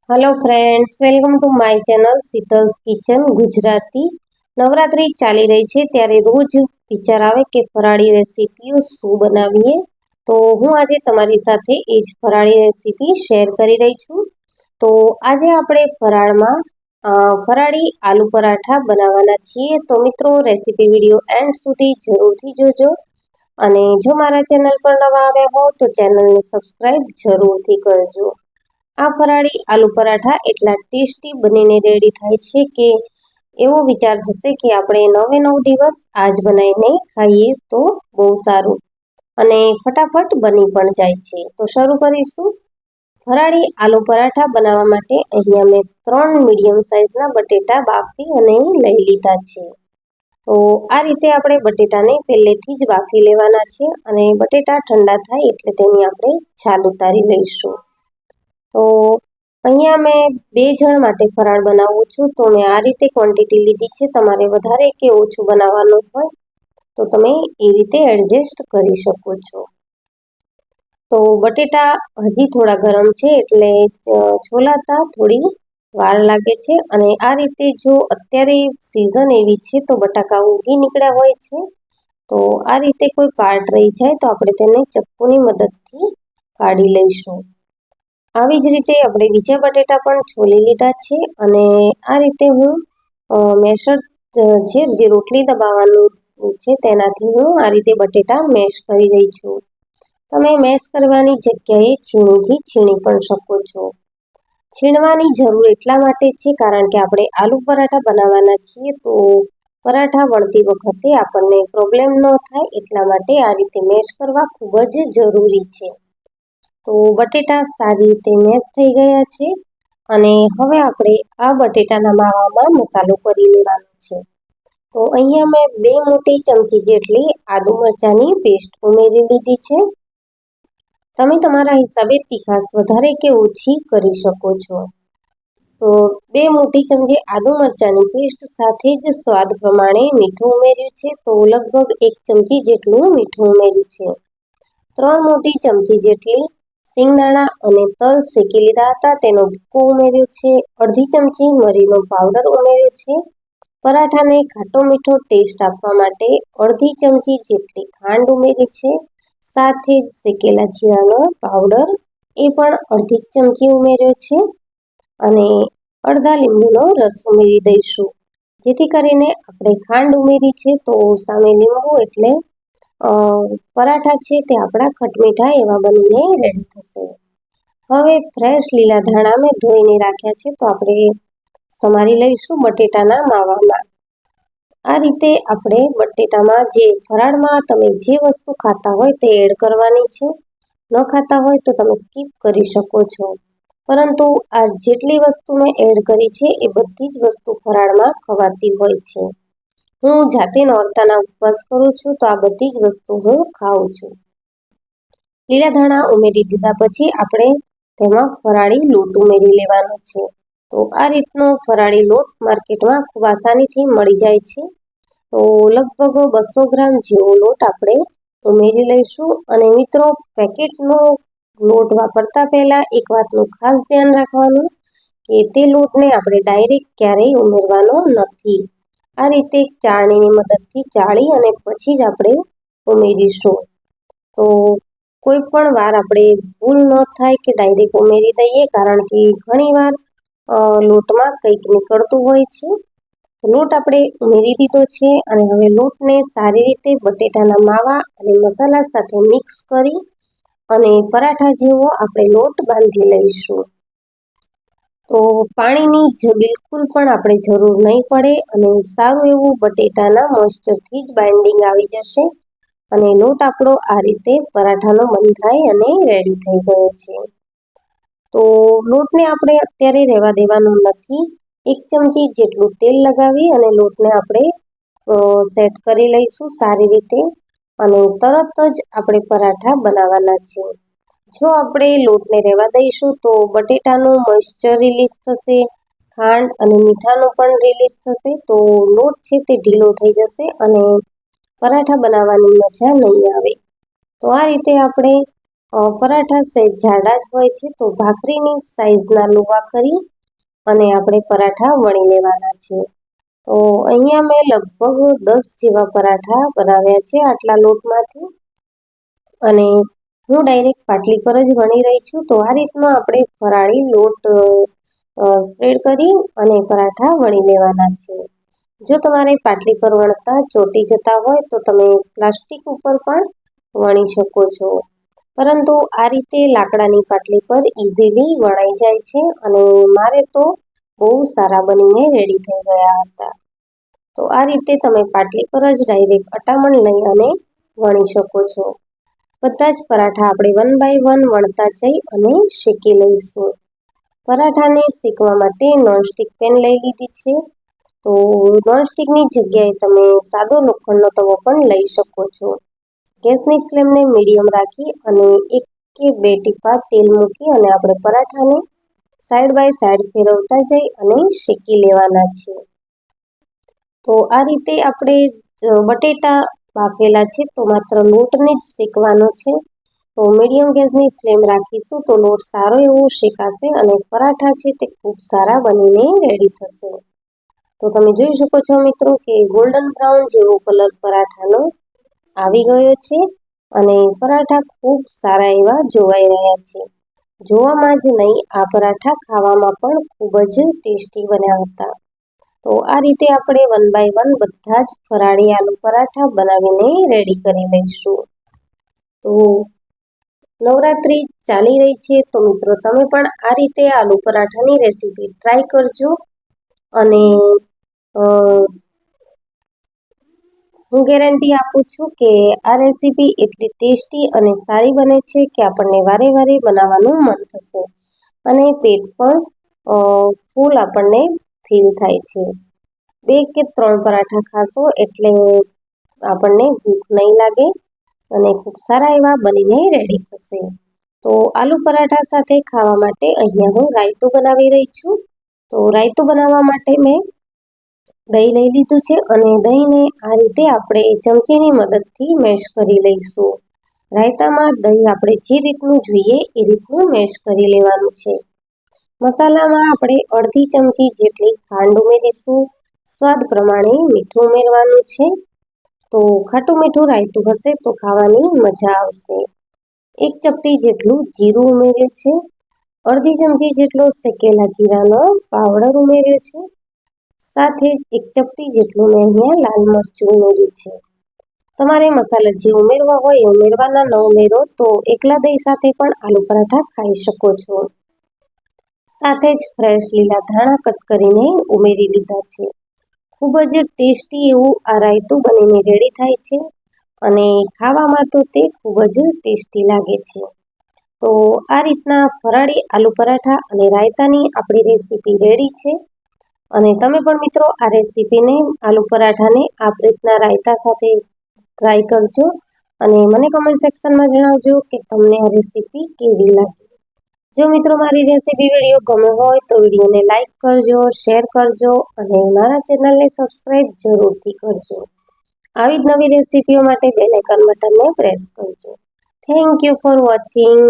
Hello friends, welcome to my channel Sheetal's kitchen Gujarati. Navratri चाली रही है त्यारे रोज विचार आवे के फराળી रेसिपीओ શું બનાવીએ। તો હું આજે તમારી સાથે એ જ ફરાળી રેસિપી શેર કરી રહી છું। તો આજે આપણે ફરાળમાં ફરાળી આલુ પરાઠા બનાવવાના છીએ। તો મિત્રો રેસિપી વિડીયો એન્ડ સુધી જરૂરથી જોજો અને જો મારા ચેનલ પર નવા આવ્યા હો તો ચેનલને સબસ્ક્રાઇબ જરૂરથી કરજો। આ ફરાળી આલુ પરાઠા એટલા ટેસ્ટી બનીને રેડી થાય છે કે એવો વિચાર થશે કે આપણે 9 દિવસ આજ બનાવીને ખાઈએ તો બહુ સારું અને ફટાફટ બની પણ જાય છે। તો શરૂ કરીશું। ફરાળી આલુ પરાઠા બનાવવા માટે અહીંયા મેં 3 મીડિયમ સાઇઝના બટેટા બાફી અને લઈ લીધા છે। તો આ રીતે આપણે બટેટાને પહેલેથી જ બાફી લેવાના છે અને બટેટા ઠંડા થાય એટલે તેની આપણે છાલ ઉતારી લઈશું। તો અહીંયા મેં 2 જણ માટે ફરાળ બનાવું છું તો મેં આ રીતે ક્વોન્ટિટી લીધી છે। તમારે વધારે કે ઓછું બનાવવાનું હોય તો તમે એ રીતે એડજસ્ટ કરી શકો છો। તો બટેટા હજી થોડા ગરમ છે એટલે છોલાતા થોડી વાર લાગે છે અને આ રીતે જો અત્યારે સિઝન એવી છે તો બટાકા ઉગી નીકળ્યા હોય છે। તો આ રીતે કોઈ પાર્ટ રહી જાય તો આપણે તેને ચપ્પુની મદદથી કાઢી લઈશું। આવી જ રીતે આપણે બીજા બટેટા પણ છોલી લીધા છે અને આ રીતે હું મેશર જે રોટલી દબાવવાનું છે તેનાથી હું આ રીતે બટેટા મેશ કરી રહી છું। તમે મેશ કરવાની જગ્યાએ છીણીથી છીણી પણ શકો છો। છીણવાની જરૂર એટલા માટે છે કારણ કે આપણે આલુ પરાઠા બનાવવાના છીએ તો પરાઠા વણતી વખતે આપણને પ્રોબ્લેમ ન થાય એટલા માટે આ રીતે મેશ કરવા ખૂબ જ જરૂરી છે। તો બટેટા સારી રીતે મેશ થઈ ગયા છે અને હવે આપણે આ બટેટાના માવામાં મસાલો કરી લેવાનો છે। તો અહીંયા મેં 2 મોટી ચમચી જેટલી આદુ મરચાંની પેસ્ટ ઉમેરી લીધી છે। તમે તમારા હિસાબે તીખાશ વધારે કે ઓછી કરી શકો છો। તો 2 મોટી ચમચી આદુ મરચાંની પેસ્ટ સાથે જ સ્વાદ પ્રમાણે મીઠું ઉમેર્યું છે। તો લગભગ 1 ચમચી જેટલું મીઠું ઉમેર્યું છે। 3 મોટી ચમચી જેટલી સિંગદાણા અને તલ શેકી લીધા હતા તેનો ભૂકો ઉમેર્યો છે। અડધી ચમચી મરીનો પાવડર ઉમેર્યો છે। પરાઠાને ખાટો મીઠો ટેસ્ટ આપવા માટે અડધી ચમચી જેટલી ખાંડ ઉમેરી છે। સાથે જ શેકેલા જીરાનો પાવડર એ પણ અડધી ચમચી ઉમેર્યો છે અને અડધા લીંબુનો રસ ઉમેરી દઈશું જેથી કરીને આપણે ખાંડ ઉમેરી છે તો સામે લીંબુ એટલે પરાઠા છે તે આપણા ખટમીઠા એવા બનીને રેડી થશે। હવે ફ્રેશ લીલા ધાણા મેં ધોઈને રાખ્યા છે તો આપણે સમારી લઈશું બટેટાના માવામાં। આ રીતે આપણે બટેટામાં જે ફરાળમાં તમે જે વસ્તુ ખાતા હોય તે એડ કરવાની છે। ન ખાતા હોય તો તમે સ્કીપ કરી શકો છો પરંતુ આ જેટલી વસ્તુ મેં એડ કરી છે એ બધી જ વસ્તુ ફરાળમાં ખવાતી હોય છે। હું જાતે નોરતાના ઉપવાસ કરું છું તો આ બધી જ વસ્તુ હું ખાઉં છું। લીલા ધાણા ઉમેરી દીધા પછી આપણે તેમાં ફરાળી લોટ ઉમેરી લેવાનો છે। તો આ રીતનો ફરાળી લોટ માર્કેટમાં ખૂબ આસાનીથી મળી જાય છે। તો લગભગ 200 ગ્રામ જેવો લોટ આપણે ઉમેરી લઈશું અને મિત્રો પેકેટનો લોટ વાપરતા પહેલા એક વાતનું ખાસ ધ્યાન રાખવાનું કે તે લોટને આપણે ડાયરેક્ટ ક્યારેય ઉમેરવાનો નથી। આ રીતે ચાળણીની મદદથી ચાળી અને પછી જ આપણે ઉમેરીશું। તો કોઈ પણ વાર આપણે ભૂલ ન થાય કે ડાયરેક્ટ ઉમેરી દઈએ કારણ કે ઘણીવાર લોટમાં કંઈક નીકળતું હોય છે। લોટ આપણે ઉમેરી દીધો છે અને હવે લોટને સારી રીતે બટેટાના માવા અને મસાલા સાથે મિક્સ કરી અને પરાઠા જેવો આપણે લોટ બાંધી લઈશું। તો પાણીની બિલકુલ પણ આપણે જરૂર નહીં પડે અને સારું એવું બટેટાના મોઇસ્ચરથી જ બાઇન્ડિંગ આવી જશે અને લોટ આપણો આ રીતે પરાઠાનો બંધાઈ અને રેડી થઈ ગયો છે। તો લોટને આપણે અત્યારે રહેવા દેવાનું નથી। 1 ચમચી જેટલું તેલ લગાવી અને લોટને આપણે સેટ કરી લઈશું સારી રીતે અને તરત જ આપણે પરાઠા બનાવવાના છે। જો આપણે લોટને રહેવા દઈશું તો બટેટાનું મોઇસ્ચર રિલીઝ થશે, ખાંડ અને મીઠાનું પણ રિલીઝ થશે તો લોટ છે તે ઢીલો થઈ જશે અને પરાઠા બનાવવાની મજા નહીં આવે। તો આ રીતે આપણે પરાઠા સહેજ જાડા જ હોય છે, તો ભાખરીની સાઈઝના લુવા કરી અને આપણે પરાઠા વણી લેવાના છે. તો અહીંયા મેં લગભગ 10 જેવા પરાઠા બનાવ્યા છે આટલા લોટમાંથી, અને હું ડાયરેક્ટ પાટલી પર જ વણી રહી છું. તો આ રીતનો આપણે ફરાળી લોટ સ્પ્રેડ કરી અને પરાઠા વણી લેવાના છે. જો તમારે પાટલી પર વણતા ચોંટી જતા હોય તો તમે પ્લાસ્ટિક ઉપર પણ વણી શકો છો, પરંતુ આ રીતે લાકડાની પાટલી પર ઇઝીલી વણાઈ જાય છે અને મારે તો બહુ સારા બનીને રેડી થઈ ગયા હતા. તો આ રીતે તમે પાટલી પર જ ડાયરેક્ટ અટામણ લઈ અને વણી શકો છો. બધા જ પરાઠા આપણે 1 બાય 1 વણતા જઈ અને શેકી લઈશું. પરાઠાને શેકવા માટે નોનસ્ટિક પેન લઈ લીધી છે. તો નોનસ્ટિકની જગ્યાએ તમે સાદો લોખંડનો તવો પણ લઈ શકો છો. ગેસની ફ્લેમને મીડિયમ રાખી અને 1 કે 2 ટીપા તેલ મૂકી અને આપણે પરાઠાને સાઈડ બાય સાઈડ ફેરવતા જઈ અને શેકી લેવાના છે. તો આ રીતે આપણે બટેટા બાફેલા છે, તો માત્ર લોટને જ શેકવાનો છે. તો મીડિયમ ગેસની ફ્લેમ રાખીશું તો લોટ સારો એવો શેકાશે અને પરાઠા છે તે ખૂબ સારા બનીને રેડી થશે. તો તમે જોઈ શકો છો મિત્રો કે ગોલ્ડન બ્રાઉન જેવો કલર પરાઠાનો આવી ગયો છે અને પરાઠા ખૂબ સારા એવા જોવાઈ રહ્યા છે. જોવામાં જ નહીં, આ પરાઠા ખાવામાં પણ ખૂબ જ ટેસ્ટી બન્યા હતા. તો આ રીતે આપણે 1 બાય 1 બધા જ ફરાળી આલુ પરાઠા બનાવીને રેડી કરી લઈશું. તો નવરાત્રી ચાલી રહી છે, તો મિત્રો તમે પણ આ રીતે આલુ પરાઠાની રેસીપી ટ્રાય કરજો અને હું ગેરંટી આપું છું કે આ રેસીપી એટલી ટેસ્ટી અને સારી બને છે કે આપણને વારે વારે બનાવવાનું મન થશે અને પેટ પણ ફૂલ આપણને ફીલ થાય છે. 2 કે 3 પરાઠા ખાશો એટલે આપણને ભૂખ નહીં લાગે અને ખૂબ સારા એવા બનીને રેડી થશે. તો આલુ પરાઠા સાથે ખાવા માટે અહીંયા હું રાયતું બનાવી રહી છું. તો રાયતું બનાવવા માટે મેં દહીં લઈ લીધું છે અને દહીંને આ રીતે આપણે ચમચીની મદદથી મેશ કરી લઈશું. રાયતામાં દહીં આપણે જે રીતનું જોઈએ એ રીતનું મેશ કરી લેવાનું છે. મસાલામાં આપણે અડધી ચમચી જેટલી ખાંડ ઉમેરીશું. સ્વાદ પ્રમાણે મીઠું ઉમેરવાનું છે. તો ખાટું મીઠું રાયતું હશે તો ખાવાની મજા આવશે. 1 ચપટી જેટલું જીરું ઉમેર્યું છે. અડધી ચમચી જેટલો શેકેલા જીરાનો પાવડર ઉમેર્યો છે. સાથે 1 ચપટી જેટલું મેં અહીંયા લાલ મરચું ઉમેર્યું છે. તમારે મસાલા જે ઉમેરવા હોય એ ઉમેરવાના, ન ઉમેરો તો એકલા દહીં સાથે પણ આલુ પરાઠા ખાઈ શકો છો. સાથે જ ફ્રેશ લીલા ધાણા કટ કરીને ઉમેરી લીધા છે. ખૂબ જ ટેસ્ટી એવું આ રાયતું બનીને રેડી થાય છે અને ખાવામાં તો તે ખૂબ જ ટેસ્ટી લાગે છે. તો આ રીતના ફરાળી આલુ પરાઠા અને રાયતાની આપણી રેસીપી રેડી છે અને તમે પણ મિત્રો આ રેસીપીને આલુ પરાઠાને આ રીતના રાયતા સાથે ટ્રાય કરજો અને મને કમેન્ટ સેક્શનમાં જણાવજો કે તમને આ રેસીપી કેવી લાગી. જો મિત્રો મારી રેસીપી વિડીયો ગમ્યો હોય તો વિડીયોને લાઈક કરજો, શેર કરજો અને મારા ચેનલને સબસ્ક્રાઈબ જરૂરથી કરજો. આવી જ નવી રેસીપીઓ માટે બેલ આઇકન બટનને પ્રેસ કરજો. Thank you for watching.